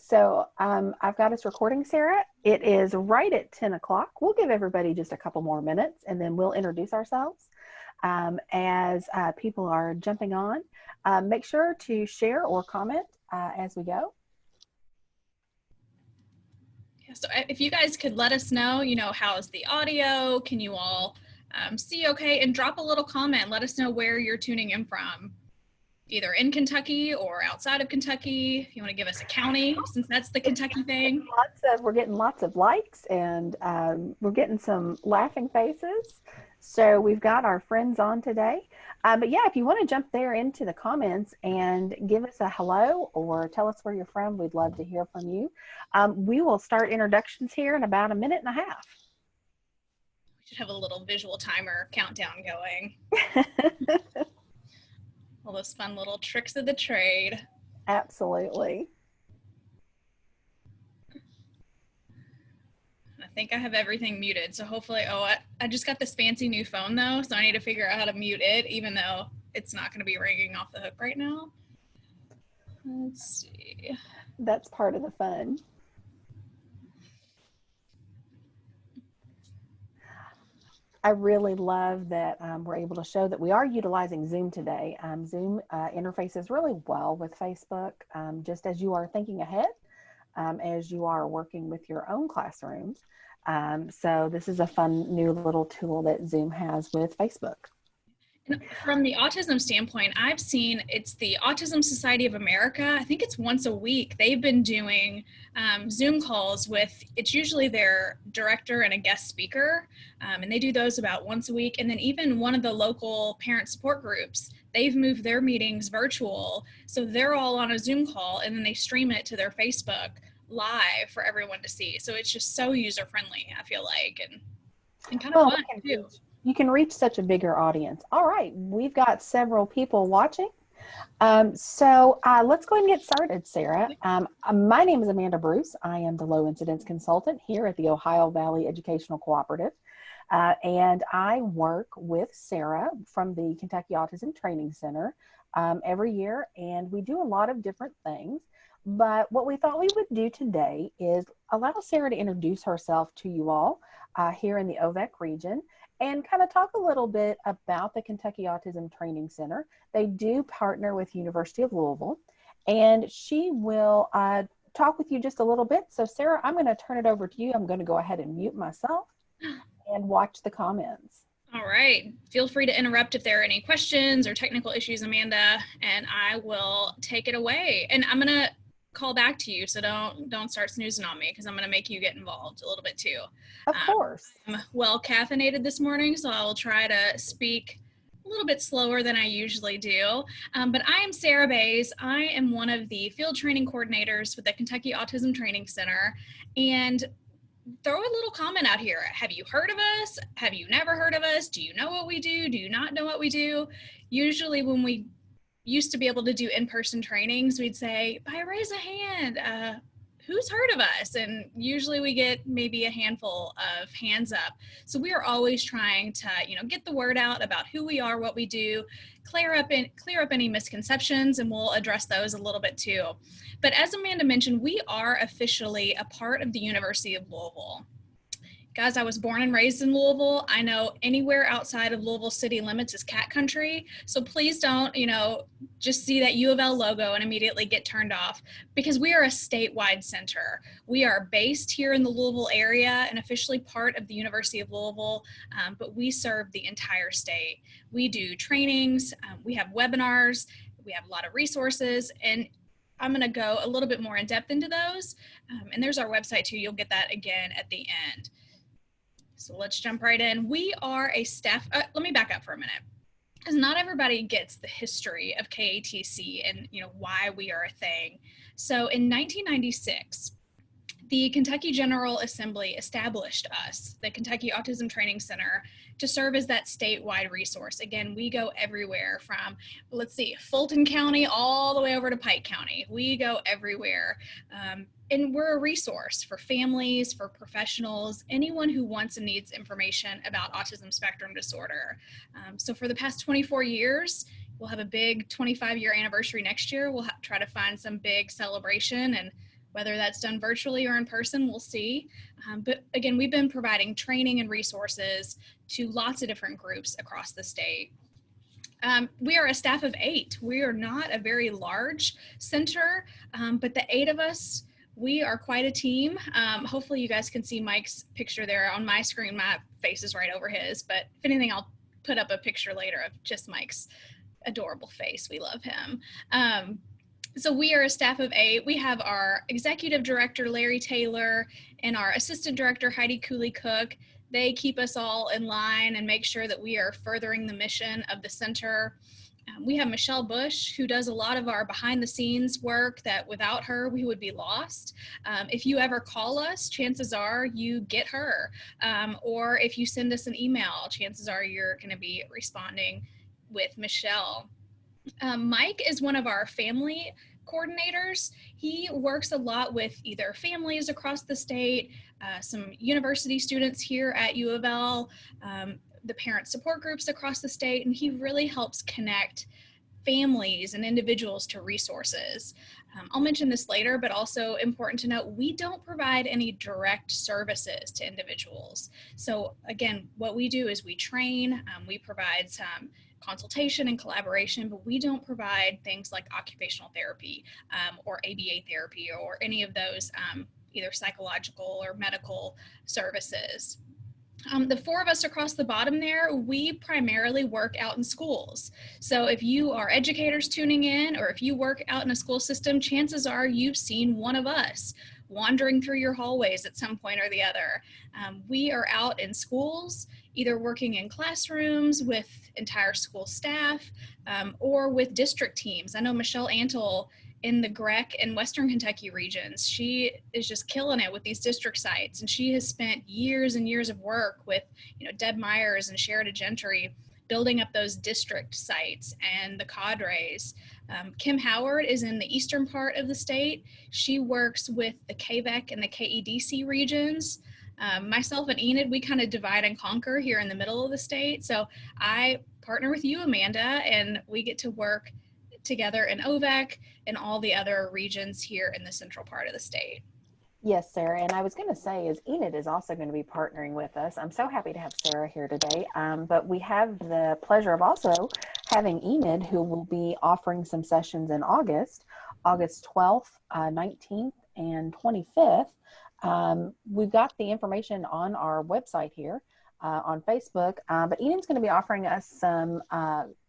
So I've got us recording, Sarah. It is right at 10 o'clock. We'll give everybody just a couple more minutes and then we'll introduce ourselves as people are jumping on. Make sure to share or comment as we go. Yeah, so if you guys could let us know, how's the audio? Can you all see okay? And drop a little comment. Let us know where you're tuning in from, either in Kentucky or outside of Kentucky. If you want to give us a county, since that's the Kentucky thing. We're getting lots of likes and we're getting some laughing faces. So we've got our friends on today. But yeah, if you want to jump there into the comments and give us a hello or tell us where you're from, we'd love to hear from you. We will start introductions here in about a minute and a half. We should have a little visual timer countdown going. All those fun little tricks of the trade. Absolutely. I think I have everything muted, so hopefully, I just got this fancy new phone though, so I need to figure out how to mute it, even though it's not going to be ringing off the hook right now. Let's see. That's part of the fun. I really love that we're able to show that we are utilizing Zoom today. Zoom interfaces really well with Facebook, just as you are thinking ahead, as you are working with your own classrooms. So this is a fun new little tool that Zoom has with Facebook. And from the autism standpoint, I've seen it's the Autism Society of America. I think it's once a week. They've been doing Zoom calls with, it's usually their director and a guest speaker. And they do those about once a week. And then even one of the local parent support groups, they've moved their meetings virtual. So they're all on a Zoom call and then they stream it to their Facebook live for everyone to see. So it's just so user friendly, I feel like, and kind of fun too. You can reach such a bigger audience. All right, we've got several people watching. So let's go ahead and get started, Sarah. My name is Amanda Bruce. I am the low incidence consultant here at the Ohio Valley Educational Cooperative. And I work with Sarah from the Kentucky Autism Training Center every year. And we do a lot of different things. But what we thought we would do today is allow Sarah to introduce herself to you all here in the OVEC region and kind of talk a little bit about the Kentucky Autism Training Center. They do partner with University of Louisville, and she will talk with you just a little bit. So Sarah, I'm going to turn it over to you. I'm going to go ahead and mute myself and watch the comments. All right. Feel free to interrupt if there are any questions or technical issues, Amanda, and I will take it away. And I'm going to call back to you, so don't start snoozing on me because I'm going to make you get involved a little bit too. Of course. I'm well caffeinated this morning, so I will try to speak a little bit slower than I usually do. But I am Sarah Bays. I am one of the field training coordinators with the Kentucky Autism Training Center. And throw a little comment out here. Have you heard of us? Have you never heard of us? Do you know what we do? Do you not know what we do? Usually when we used to be able to do in-person trainings, we'd say, by raise a hand, who's heard of us? And usually we get maybe a handful of hands up. So we are always trying to, get the word out about who we are, what we do, clear up any misconceptions, and we'll address those a little bit too. But as Amanda mentioned, we are officially a part of the University of Louisville. Guys, I was born and raised in Louisville. I know anywhere outside of Louisville city limits is cat country. So please don't, just see that U of L logo and immediately get turned off, because we are a statewide center. We are based here in the Louisville area and officially part of the University of Louisville, but we serve the entire state. We do trainings, we have webinars, we have a lot of resources, and I'm going to go a little bit more in depth into those. And there's our website too. You'll get that again at the end. So let's jump right in. We are a staff, let me back up for a minute, because not everybody gets the history of KATC and why we are a thing. So in 1996, the Kentucky General Assembly established us, the Kentucky Autism Training Center, to serve as that statewide resource. Again, we go everywhere from, let's see, Fulton County all the way over to Pike County. We go everywhere. And we're a resource for families, for professionals, anyone who wants and needs information about autism spectrum disorder. So for the past 24 years, we'll have a big 25-year anniversary next year. We'll try to find some big celebration, and Whether that's done virtually or in person, we'll see. But again, we've been providing training and resources to lots of different groups across the state. We are a staff of 8. We are not a very large center, but the 8 of us, we are quite a team. Hopefully you guys can see Mike's picture there on my screen. My face is right over his, but if anything, I'll put up a picture later of just Mike's adorable face. We love him. So we are a staff of 8. We have our executive director, Larry Taylor, and our assistant director, Heidi Cooley-Cook. They keep us all in line and make sure that we are furthering the mission of the center. We have Michelle Bush, who does a lot of our behind the scenes work that without her, we would be lost. If you ever call us, chances are you get her. Or if you send us an email, chances are you're gonna be responding with Michelle. Mike is one of our family coordinators. He works a lot with either families across the state, some university students here at U of L, the parent support groups across the state, and he really helps connect families and individuals to resources. I'll mention this later, but also important to note, we don't provide any direct services to individuals. So again, what we do is we train, we provide some consultation and collaboration, but we don't provide things like occupational therapy or ABA therapy or any of those either psychological or medical services. The 4 of us across the bottom there, we primarily work out in schools. So if you are educators tuning in, or if you work out in a school system, chances are you've seen one of us wandering through your hallways at some point or the other. We are out in schools, either working in classrooms with entire school staff or with district teams. I know Michelle Antle in the GREC and Western Kentucky regions, she is just killing it with these district sites. And she has spent years and years of work with, Deb Myers and Sherida Gentry, building up those district sites and the cadres. Kim Howard is in the eastern part of the state. She works with the KVEC and the KEDC regions. Myself and Enid, we kind of divide and conquer here in the middle of the state. So I partner with you, Amanda, and we get to work together in OVEC and all the other regions here in the central part of the state. Yes, Sarah, and I was going to say is Enid is also going to be partnering with us. I'm so happy to have Sarah here today, but we have the pleasure of also having Enid, who will be offering some sessions in August 12th, 19th, and 25th. We've got the information on our website here on Facebook, but Enid's going to be offering us some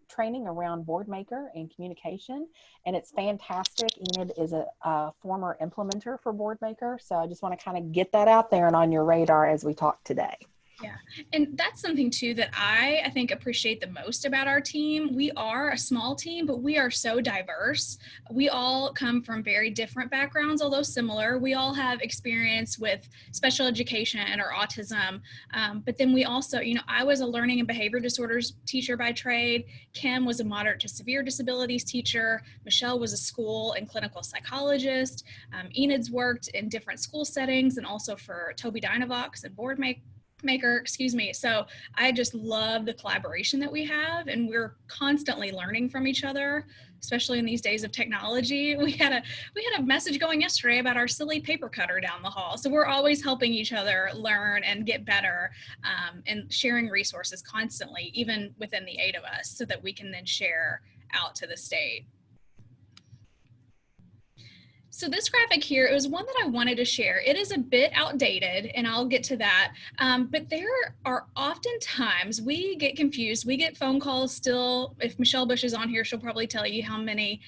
training around Boardmaker and communication, and it's fantastic. Enid is a former implementer for Boardmaker, so I just want to kind of get that out there and on your radar as we talk today. Yeah, and that's something too that I think appreciate the most about our team. We are a small team, but we are so diverse. We all come from very different backgrounds, although similar. We all have experience with special education or autism, but then we also, I was a learning and behavior disorders teacher by trade. Kim was a moderate to severe disabilities teacher. Michelle was a school and clinical psychologist. Enid's worked in different school settings and also for Toby Dynavox and Boardmaker. So I just love the collaboration that we have, and we're constantly learning from each other, especially in these days of technology. We had a message going yesterday about our silly paper cutter down the hall. So we're always helping each other learn and get better, and sharing resources constantly, even within the 8 of us, so that we can then share out to the state. So this graphic here, it was one that I wanted to share. It is a bit outdated, and I'll get to that. But there are often times we get confused. We get phone calls still. If Michelle Bush is on here, she'll probably tell you how many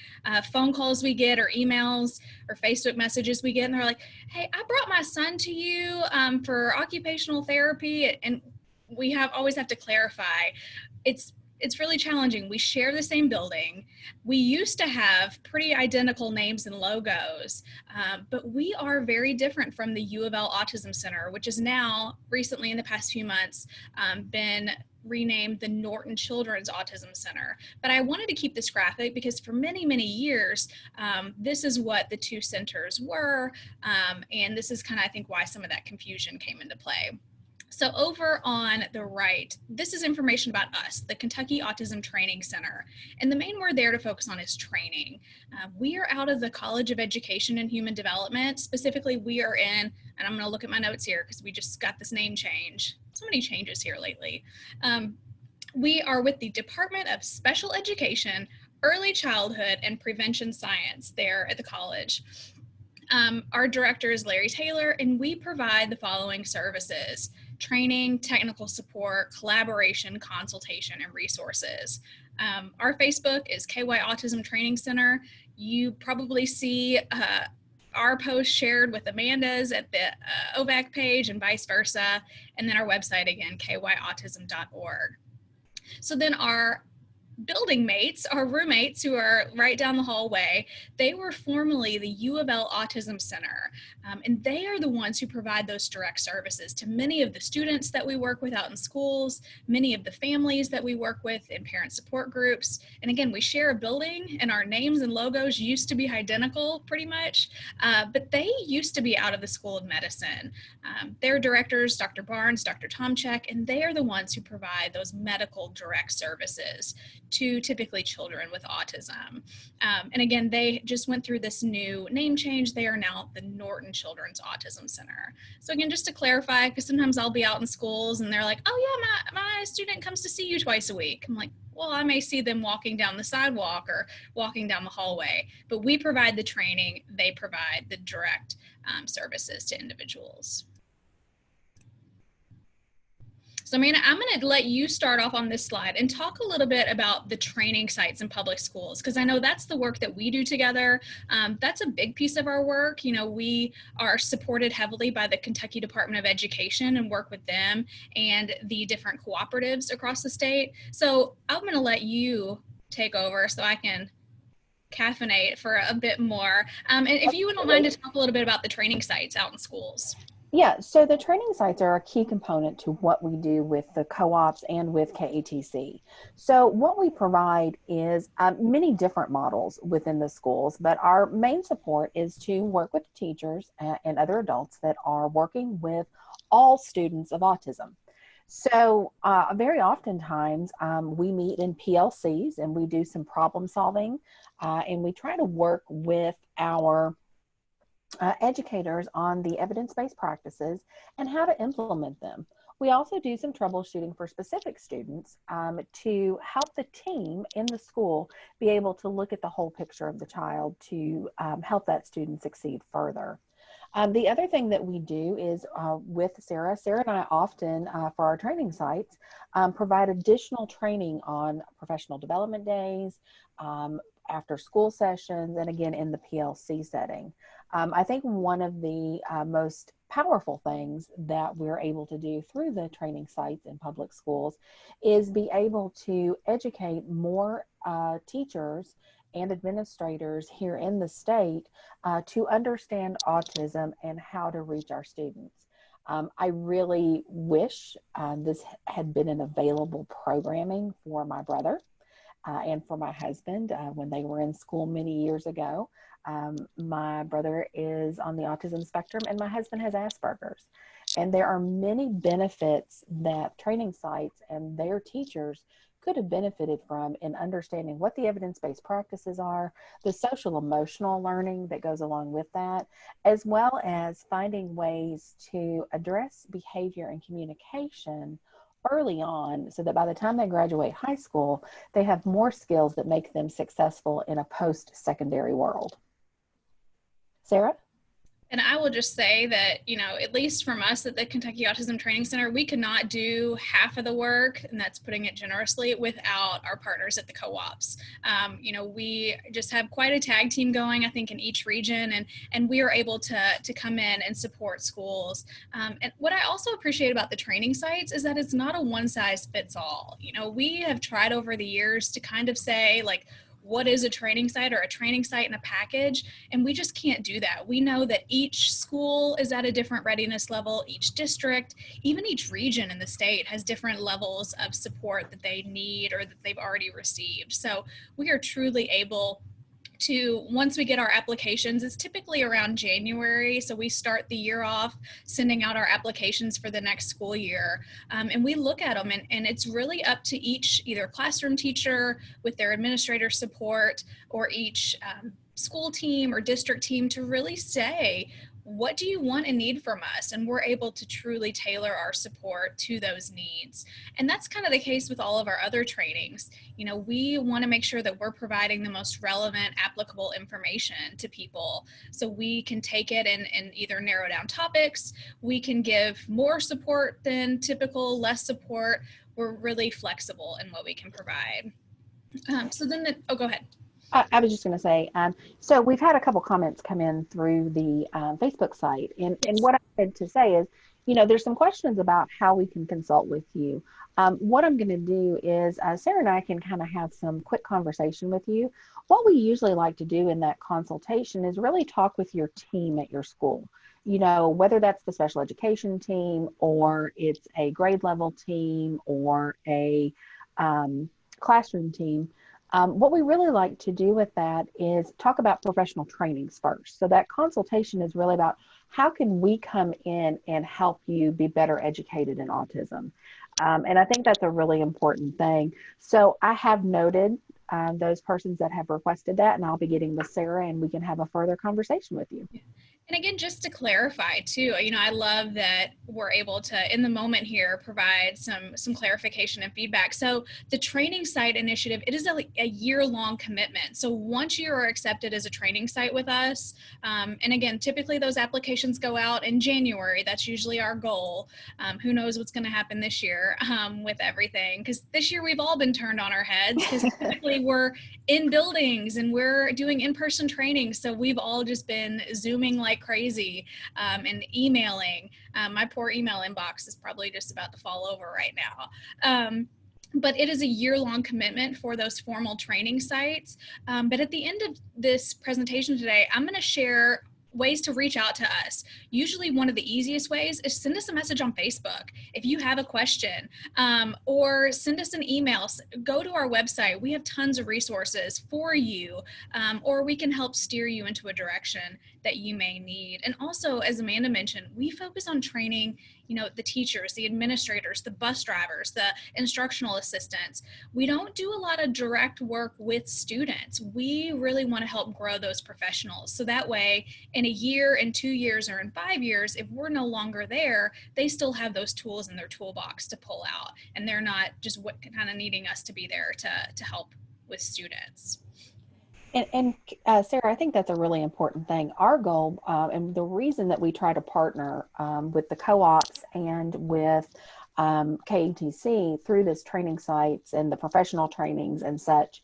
phone calls we get or emails or Facebook messages we get. And they're like, hey, I brought my son to you for occupational therapy. And we always have to clarify. It's really challenging. We share the same building. We used to have pretty identical names and logos, but we are very different from the U of L Autism Center, which is now recently in the past few months been renamed the Norton Children's Autism Center. But I wanted to keep this graphic because for many, many years, this is what the 2 centers were. And this is kind of, I think, why some of that confusion came into play. So over on the right, this is information about us, the Kentucky Autism Training Center. And the main word there to focus on is training. We are out of the College of Education and Human Development. Specifically, we are in, and I'm going to look at my notes here because we just got this name change. So many changes here lately. We are with the Department of Special Education, Early Childhood, and Prevention Science there at the college. Our director is Larry Taylor, and we provide the following services: training, technical support, collaboration, consultation, and resources. Our Facebook is KY Autism Training Center. You probably see our post shared with Amanda's at the OVAC page and vice versa. And then our website again, kyautism.org. So then our building mates, our roommates who are right down the hallway, they were formerly the U of L Autism Center. And they are the ones who provide those direct services to many of the students that we work with out in schools, many of the families that we work with in parent support groups. And again, we share a building and our names and logos used to be identical pretty much, but they used to be out of the School of Medicine. Their directors, Dr. Barnes, Dr. Tomchek, and they are the ones who provide those medical direct services to typically children with autism. And again, they just went through this new name change. They are now the Norton Children's Autism Center. So again, just to clarify, because sometimes I'll be out in schools and they're like, oh yeah, my student comes to see you twice a week. I'm like, well, I may see them walking down the sidewalk or walking down the hallway, but we provide the training, they provide the direct services to individuals. So Amanda, I'm going to let you start off on this slide and talk a little bit about the training sites in public schools, because I know that's the work that we do together. That's a big piece of our work. You know, we are supported heavily by the Kentucky Department of Education and work with them and the different cooperatives across the state. So I'm going to let you take over so I can caffeinate for a bit more. And if you wouldn't mind to talk a little bit about the training sites out in schools. Yeah, so the training sites are a key component to what we do with the co-ops and with KATC. So what we provide is many different models within the schools, but our main support is to work with teachers and other adults that are working with all students of autism. So very oftentimes we meet in PLCs and we do some problem solving and we try to work with our educators on the evidence-based practices and how to implement them. We also do some troubleshooting for specific students to help the team in the school be able to look at the whole picture of the child to help that student succeed further. The other thing that we do is with Sarah and I often for our training sites provide additional training on professional development days, after school sessions, and again in the PLC setting. I think one of the most powerful things that we're able to do through the training sites in public schools is be able to educate more teachers and administrators here in the state to understand autism and how to reach our students. I really wish this had been an available programming for my brother and for my husband when they were in school many years ago. My brother is on the autism spectrum and my husband has Asperger's. And there are many benefits that training sites and their teachers could have benefited from in understanding what the evidence-based practices are, the social emotional learning that goes along with that, as well as finding ways to address behavior and communication early on so that by the time they graduate high school, they have more skills that make them successful in a post-secondary world. Sarah? And I will just say that, you know, at least from us at the Kentucky Autism Training Center, we could not do half of the work, and that's putting it generously, without our partners at the co-ops. You know, we just have quite a tag team going, I think, in each region, and we are able to come in and support schools. And what I also appreciate about the training sites is that it's not a one-size-fits-all. You know, we have tried over the years to kind of say, like, what is a training site or a training site in a package? And we just can't do that. We know that each school is at a different readiness level, each district, even each region in the state has different levels of support that they need or that they've already received. So we are truly able to once we get our applications. It's typically around January, so we start the year off sending out our applications for the next school year, and we look at them, and it's really up to each either classroom teacher with their administrator support, or each school team or district team to really say, what do you want and need from us? And we're able to truly tailor our support to those needs. And that's kind of the case with all of our other trainings. You know, we want to make sure that we're providing the most relevant, applicable information to people, so we can take it and either narrow down topics, we can give more support than typical, less support. We're really flexible in what we can provide. Go ahead. I was just going to say, so we've had a couple comments come in through the Facebook site, and what I had to say is, you know, there's some questions about how we can consult with you. What I'm going to do is Sarah and I can kind of have some quick conversation with you. What we usually like to do in that consultation is really talk with your team at your school. You know, whether that's the special education team, or it's a grade level team, or a classroom team. What we really like to do with that is talk about professional trainings first. So that consultation is really about how can we come in and help you be better educated in autism. And I think that's a really important thing. So I have noted those persons that have requested that, and I'll be getting with Sarah, and we can have a further conversation with you. And again, just to clarify too, you know, I love that we're able to, in the moment here, provide some clarification and feedback. So the training site initiative, it is a year-long commitment. So once you are accepted as a training site with us, and again, typically those applications go out in January. That's usually our goal. Who knows what's going to happen this year with everything, because this year we've all been turned on our heads, because typically we're in buildings and we're doing in-person training. So we've all just been Zooming like crazy and emailing. My poor email inbox is probably just about to fall over right now. But it is a year-long commitment for those formal training sites. But at the end of this presentation today, I'm going to share ways to reach out to us. Usually one of the easiest ways is send us a message on Facebook if you have a question, or send us an email. Go to our website. We have tons of resources for you, or we can help steer you into a direction that you may need. And also, as Amanda mentioned, we focus on training, you know, the teachers, the administrators, the bus drivers, the instructional assistants. We don't do a lot of direct work with students. We really want to help grow those professionals. So that way, in a year, in 2 years, or in 5 years, if we're no longer there, they still have those tools in their toolbox to pull out, and they're not just kind of needing us to be there to help with students. And Sarah, I think that's a really important thing. Our goal, and the reason that we try to partner with the co-ops and with KATC through this training sites and the professional trainings and such,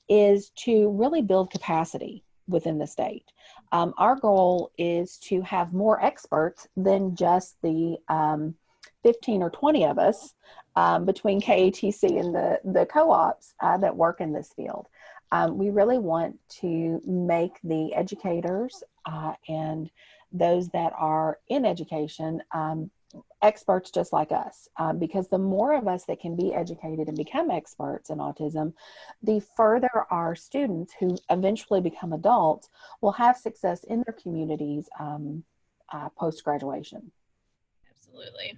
is to really build capacity within the state. Our goal is to have more experts than just the 15 or 20 of us between KATC and the co-ops that work in this field. We really want to make the educators and those that are in education experts just like us, because the more of us that can be educated and become experts in autism, the further our students who eventually become adults will have success in their communities post-graduation. Absolutely.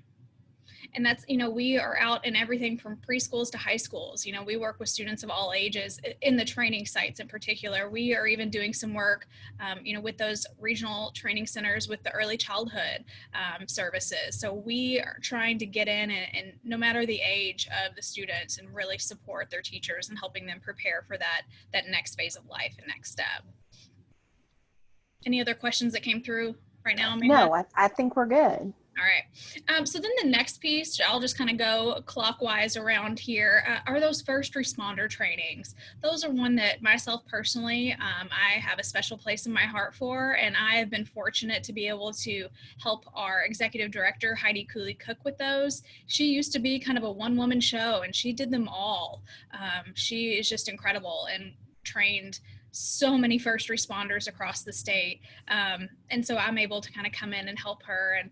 And that's, you know, we are out in everything from preschools to high schools. You know, we work with students of all ages in the training sites in particular. We are even doing some work, you know, with those regional training centers with the early childhood services. So we are trying to get in and no matter the age of the students, and really support their teachers and helping them prepare for that next phase of life and next step. Any other questions that came through right now, Amanda? No, I think we're good. All right. So then the next piece, I'll just kind of go clockwise around here, are those first responder trainings. Those are one that myself personally, I have a special place in my heart for, and I have been fortunate to be able to help our executive director, Heidi Cooley-Cook, with those. She used to be kind of a one-woman show, and she did them all. She is just incredible and trained so many first responders across the state. And so I'm able to kind of come in and help her. And,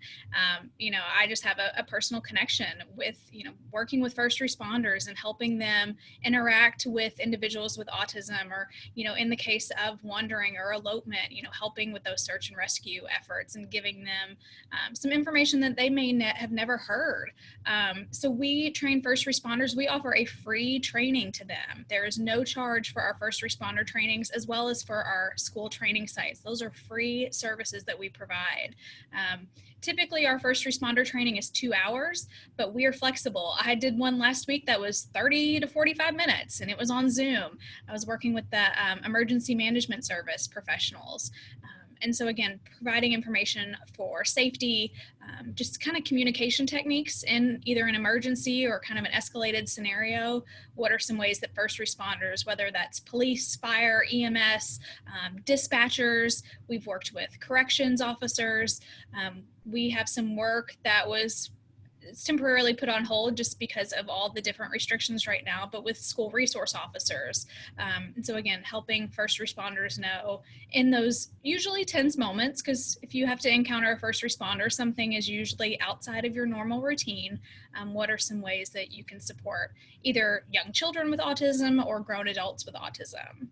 I just have a personal connection with, working with first responders and helping them interact with individuals with autism, or, in the case of wandering or elopement, helping with those search and rescue efforts and giving them some information that they may have never heard. So we train first responders. We offer a free training to them. There is no charge for our first responder trainings, as well as for our school training sites. Those are free services that we provide. Typically, our first responder training is 2 hours, but we are flexible. I did one last week that was 30 to 45 minutes, and it was on Zoom. I was working with the emergency management service professionals. And so again, providing information for safety, just kind of communication techniques in either an emergency or kind of an escalated scenario. What are some ways that first responders, whether that's police, fire, EMS, dispatchers, we've worked with corrections officers. We have some work that was temporarily put on hold just because of all the different restrictions right now, but with school resource officers. And so again, helping first responders know in those usually tense moments, because if you have to encounter a first responder, something is usually outside of your normal routine. What are some ways that you can support either young children with autism or grown adults with autism?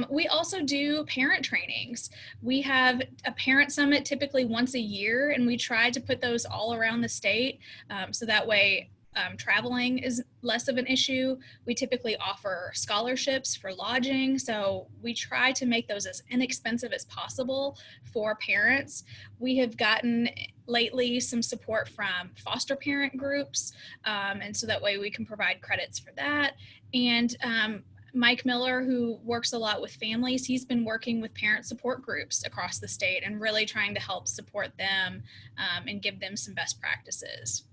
We also do parent trainings. We have a parent summit typically once a year, and we try to put those all around the state, so that way traveling is less of an issue. We typically offer scholarships for lodging, so we try to make those as inexpensive as possible for parents. We have gotten lately some support from foster parent groups, and so that way we can provide credits for that. And Mike Miller, who works a lot with families, he's been working with parent support groups across the state and really trying to help support them and give them some best practices.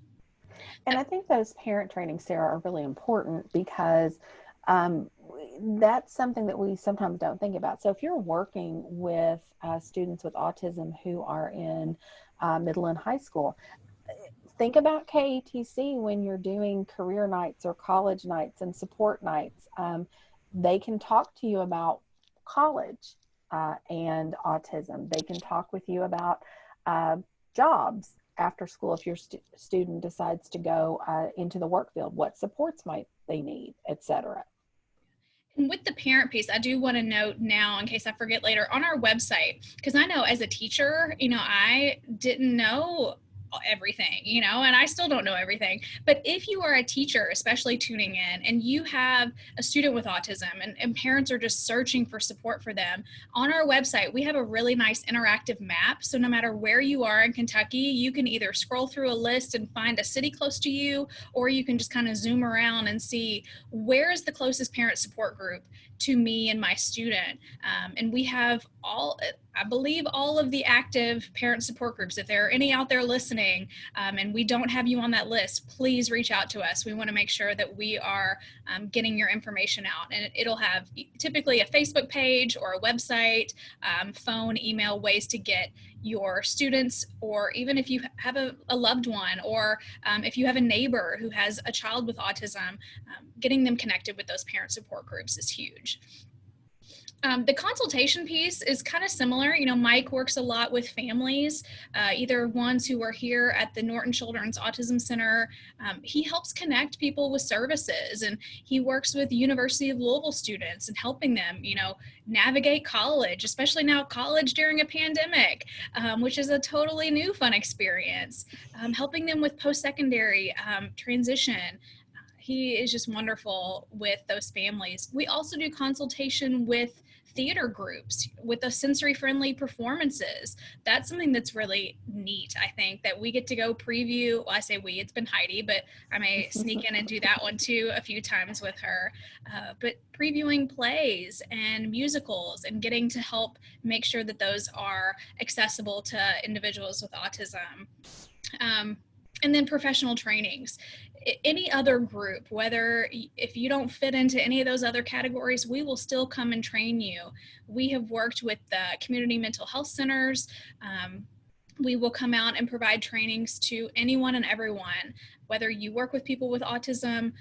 And I think those parent trainings, Sarah, are really important because that's something that we sometimes don't think about. So if you're working with students with autism who are in middle and high school, think about KATC when you're doing career nights or college nights and support nights. They can talk to you about college and autism. They can talk with you about jobs after school if your student decides to go into the work field. What supports might they need, etc. And with the parent piece, I do want to note now, in case I forget later, on our website, because I know as a teacher, I didn't know everything, and I still don't know everything. But if you are a teacher, especially tuning in, and you have a student with autism and parents are just searching for support for them, on our website, we have a really nice interactive map. So no matter where you are in Kentucky, you can either scroll through a list and find a city close to you, or you can just kind of zoom around and see where is the closest parent support group to me and my student. And we have I believe all of the active parent support groups. If there are any out there listening and we don't have you on that list, please reach out to us. We want to make sure that we are getting your information out. And it'll have typically a Facebook page or a website, phone, email, ways to get your students, or even if you have a loved one, or if you have a neighbor who has a child with autism, getting them connected with those parent support groups is huge. The consultation piece is kind of similar. Mike works a lot with families, either ones who are here at the Norton Children's Autism Center. He helps connect people with services, and he works with the University of Louisville students and helping them, navigate college, especially now college during a pandemic, which is a totally new fun experience, helping them with post-secondary transition. He is just wonderful with those families. We also do consultation with theater groups with the sensory-friendly performances. That's something that's really neat, I think, that we get to go preview. Well, I say we, it's been Heidi, but I may sneak in and do that one too a few times with her. But previewing plays and musicals and getting to help make sure that those are accessible to individuals with autism. And then professional trainings. Any other group, whether if you don't fit into any of those other categories, we will still come and train you. We have worked with the community mental health centers. We will come out and provide trainings to anyone and everyone, whether you work with people with autism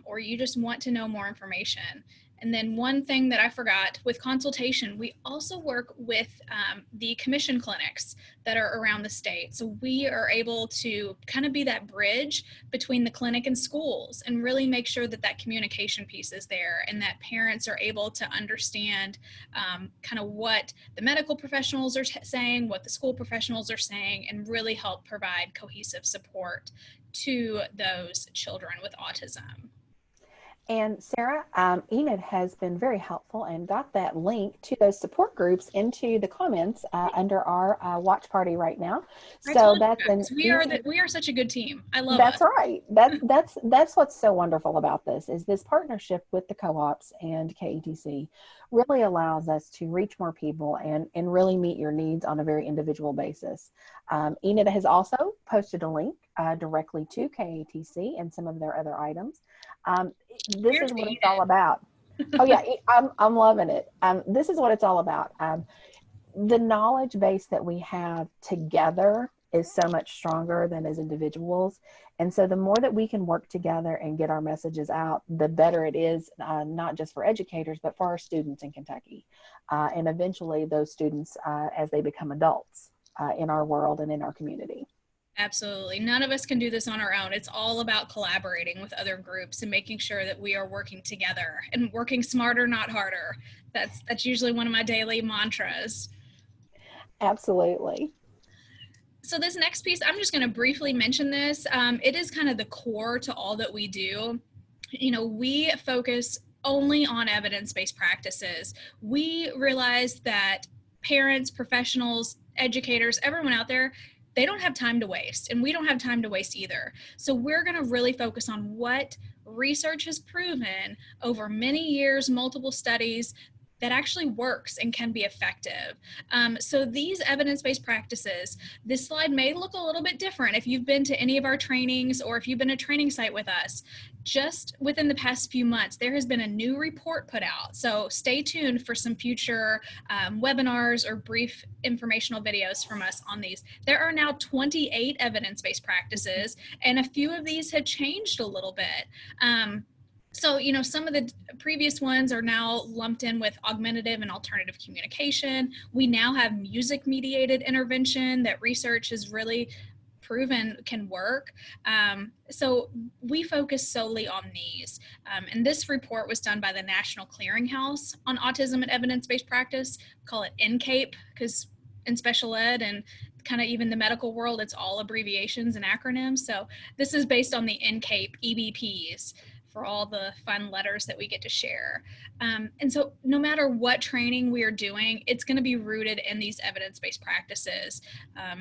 or you just want to know more information. And then one thing that I forgot with consultation, we also work with the commission clinics that are around the state. So we are able to kind of be that bridge between the clinic and schools and really make sure that that communication piece is there and that parents are able to understand kind of what the medical professionals are saying, what the school professionals are saying, and really help provide cohesive support to those children with autism. And Sarah, Enid has been very helpful and got that link to those support groups into the comments under our watch party right now. So that's we are such a good team. I love That's us. right. That's what's so wonderful about this is this partnership with the co-ops and KATC really allows us to reach more people and really meet your needs on a very individual basis. Enid has also posted a link directly to KATC and some of their other items. This is what it's all about. Oh yeah, I'm loving it. This is what it's all about. The knowledge base that we have together is so much stronger than as individuals. And so the more that we can work together and get our messages out, the better it is, not just for educators, but for our students in Kentucky. And eventually those students as they become adults in our world and in our community. Absolutely. None of us can do this on our own. It's all about collaborating with other groups and making sure that we are working together and working smarter, not harder. That's usually one of my daily mantras. Absolutely. So this next piece, I'm just going to briefly mention this. It is kind of the core to all that we do. You know, we focus only on evidence-based practices. We realize that parents, professionals, educators, everyone out there, they don't have time to waste, and we don't have time to waste either. So we're going to really focus on what research has proven over many years, multiple studies, that actually works and can be effective. So these evidence-based practices, this slide may look a little bit different if you've been to any of our trainings or if you've been a training site with us. Just within the past few months, there has been a new report put out. So stay tuned for some future webinars or brief informational videos from us on these. There are now 28 evidence-based practices, and a few of these have changed a little bit. So, you know, some of the previous ones are now lumped in with augmentative and alternative communication. We now have music-mediated intervention that research has really proven can work. So we focus solely on these. And this report was done by the National Clearinghouse on Autism and Evidence-Based Practice. We call it NCAPE because in special ed and kind of even the medical world, it's all abbreviations and acronyms. So this is based on the NCAPE EBPs for all the fun letters that we get to share. And so no matter what training we are doing, it's going to be rooted in these evidence-based practices.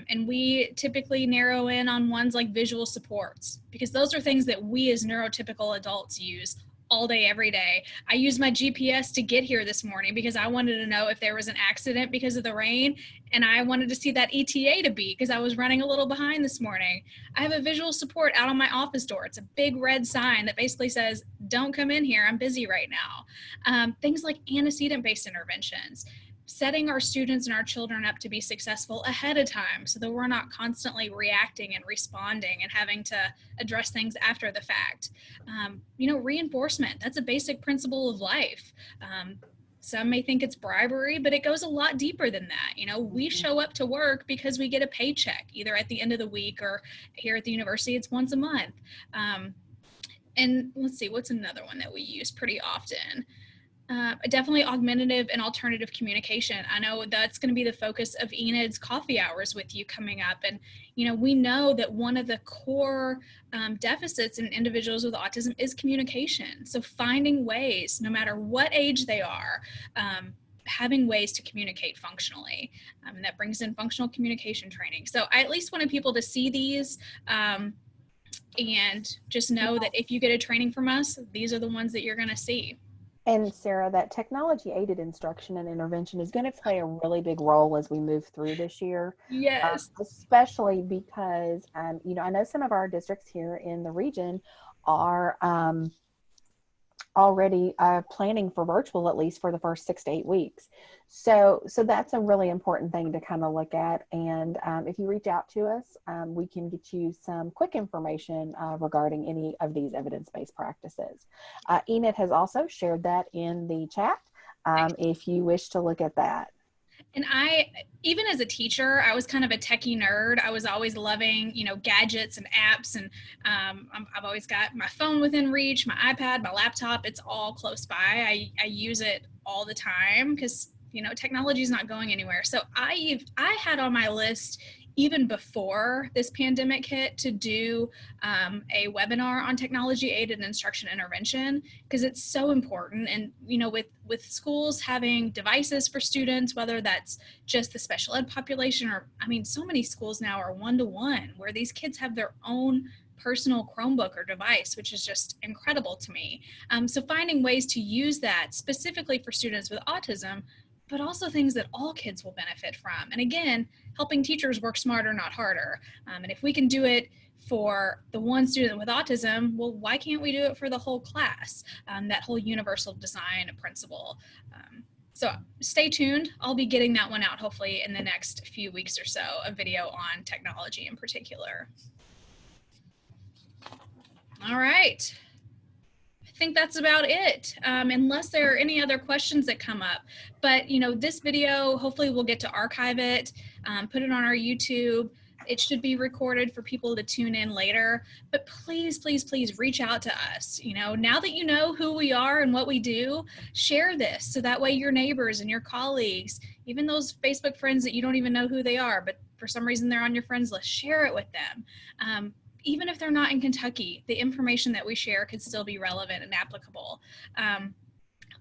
And we typically narrow in on ones like visual supports, because those are things that we as neurotypical adults use all day, every day. I used my GPS to get here this morning because I wanted to know if there was an accident because of the rain, and I wanted to see that ETA to be because I was running a little behind this morning. I have a visual support out on my office door. It's a big red sign that basically says, don't come in here, I'm busy right now. Things like antecedent-based interventions, setting our students and our children up to be successful ahead of time so that we're not constantly reacting and responding and having to address things after the fact. You know, reinforcement, that's a basic principle of life. Some may think it's bribery, but it goes a lot deeper than that. You know, we show up to work because we get a paycheck, either at the end of the week or here at the university, it's once a month. And let's see, what's another one that we use pretty often? Definitely augmentative and alternative communication. I know that's going to be the focus of Enid's coffee hours with you coming up. And, you know, we know that one of the core deficits in individuals with autism is communication. So finding ways, no matter what age they are, having ways to communicate functionally. And that brings in functional communication training. So I at least wanted people to see these and just know that if you get a training from us, these are the ones that you're going to see. And Sarah, that technology-aided instruction and intervention is going to play a really big role as we move through this year. Yes. Especially because, you know, I know some of our districts here in the region are already planning for virtual, at least for the first 6 to 8 weeks. So that's a really important thing to kind of look at. And if you reach out to us, we can get you some quick information regarding any of these evidence-based practices. Enid has also shared that in the chat if you wish to look at that. And even as a teacher, I was kind of a techie nerd. I was always loving, gadgets and apps. And I've always got my phone within reach, my iPad, my laptop. It's all close by. I use it all the time because, technology is not going anywhere. So I had on my list, even before this pandemic hit, to do a webinar on technology-aided instruction intervention, because it's so important. And with schools having devices for students, whether that's just the special ed population, or so many schools now are one-to-one, where these kids have their own personal Chromebook or device, which is just incredible to me. So finding ways to use that specifically for students with autism, but also things that all kids will benefit from. And again, helping teachers work smarter, not harder. And if we can do it for the one student with autism, well, why can't we do it for the whole class? That whole universal design principle. So stay tuned. I'll be getting that one out hopefully in the next few weeks or so, a video on technology in particular. All right. I think that's about it, unless there are any other questions that come up. But, this video, hopefully we'll get to archive it, put it on our YouTube. It should be recorded for people to tune in later. But please, please, please reach out to us. Now that you know who we are and what we do, share this so that way your neighbors and your colleagues, even those Facebook friends that you don't even know who they are, but for some reason they're on your friends list, share it with them. Even if they're not in Kentucky, the information that we share could still be relevant and applicable.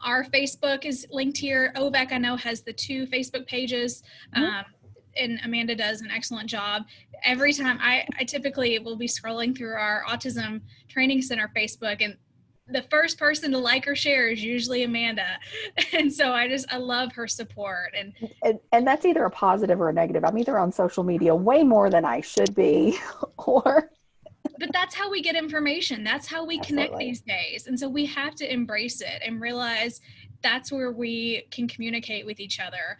Our Facebook is linked here. OVEC, I know, has the 2 Facebook pages, and Amanda does an excellent job. Every time I typically will be scrolling through our Autism Training Center Facebook, and the first person to like or share is usually Amanda. And so I love her support. And that's either a positive or a negative. I'm either on social media way more than I should be, but that's how we get information. That's how we connect these days. And so we have to embrace it and realize that's where we can communicate with each other.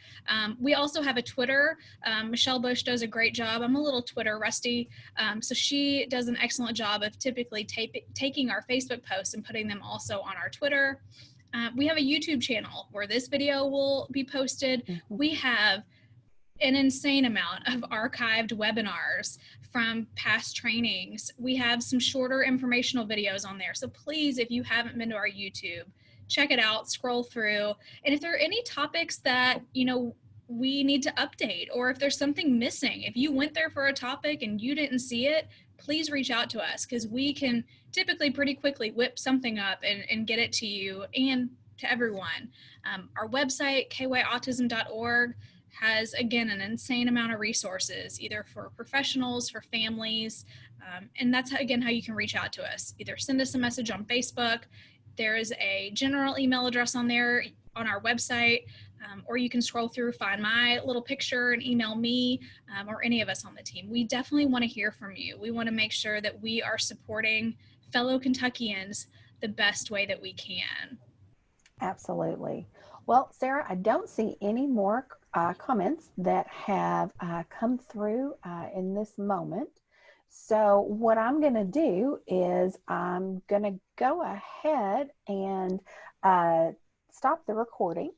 We also have a Twitter. Michelle Bush does a great job. I'm a little Twitter rusty. So she does an excellent job of typically taking our Facebook posts and putting them also on our Twitter. We have a YouTube channel where this video will be posted. We have an insane amount of archived webinars from past trainings. We have some shorter informational videos on there. So please, if you haven't been to our YouTube, check it out, scroll through. And if there are any topics that, we need to update, or if there's something missing, if you went there for a topic and you didn't see it, please reach out to us, because we can typically pretty quickly whip something up and get it to you and to everyone. Our website, kyautism.org, has, again, an insane amount of resources, either for professionals, for families, and that's, again, how you can reach out to us. Either send us a message on Facebook, there is a general email address on there on our website, or you can scroll through, find my little picture and email me, or any of us on the team. We definitely want to hear from you. We want to make sure that we are supporting fellow Kentuckians the best way that we can. Absolutely. Well, Sarah, I don't see any more comments that have come through in this moment. So what I'm going to do is I'm going to go ahead and stop the recording.